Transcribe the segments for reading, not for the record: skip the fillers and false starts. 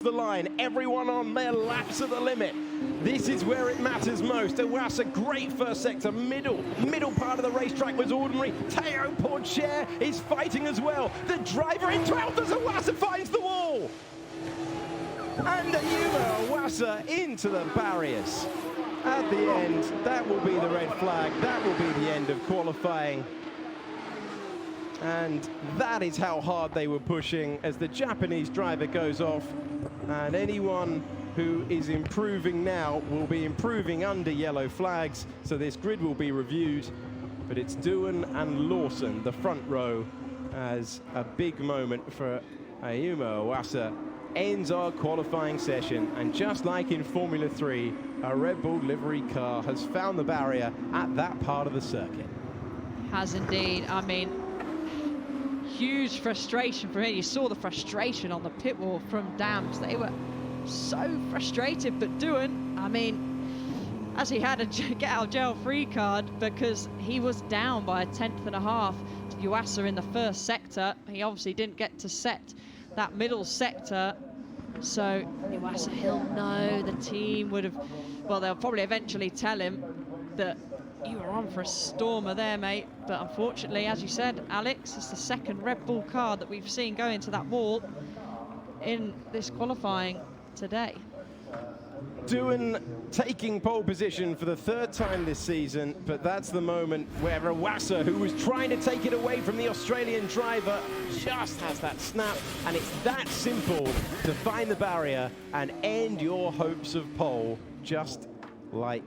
the line, everyone on their laps at the limit. This is where it matters most. Iwasa, great first sector, middle part of the racetrack was ordinary. Teo Porcher is fighting as well. The driver in 12th as Iwasa finds the wall. And Iwasa into the barriers. At the end, that will be the red flag. That will be the end of qualifying. And that is how hard they were pushing as the Japanese driver goes off. And anyone who is improving now will be improving under yellow flags. So this grid will be reviewed. But it's Doohan and Lawson, the front row, as a big moment for Ayumu Iwasa ends our qualifying session. And just like in Formula 3, a Red Bull livery car has found the barrier at that part of the circuit. Has indeed. I mean, huge frustration for him. You saw the frustration on the pit wall from Dams. They were so frustrated, but Doohan, I mean, as he had a get out of jail free card because he was down by 1/10 and a half to Iwasa in the first sector. He obviously didn't get to set that middle sector, so Iwasa, he'll know. The team would have, well, they'll probably eventually tell him that you were on for a stormer there, mate. But unfortunately, as you said, Alex, it's the second Red Bull car that we've seen go into that wall in this qualifying today. Doohan taking pole position for the third time this season, but that's the moment where Iwasa, who was trying to take it away from the Australian driver, just has that snap, and it's that simple to find the barrier and end your hopes of pole just like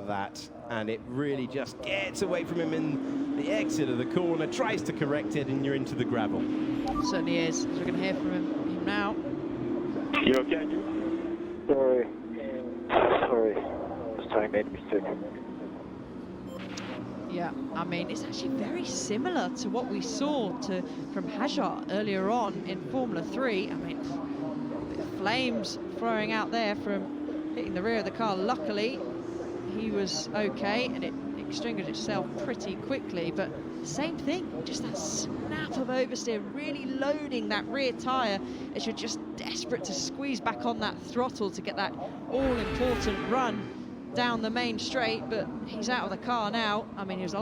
that. And it really just gets away from him in the exit of the corner, tries to correct it, and you're into the gravel. Certainly is. So we're going to hear from him now. You okay? Sorry. Just I made a mistake. Yeah, I mean, it's actually very similar to what we saw from Hajar earlier on in Formula 3. I mean, flames flowing out there from hitting the rear of the car. Luckily, he was okay, and it extinguished itself pretty quickly, but same thing, just that snap of oversteer, really loading that rear tyre as you're just desperate to squeeze back on that throttle to get that all-important run down the main straight. But he's out of the car now. I mean, he was a lot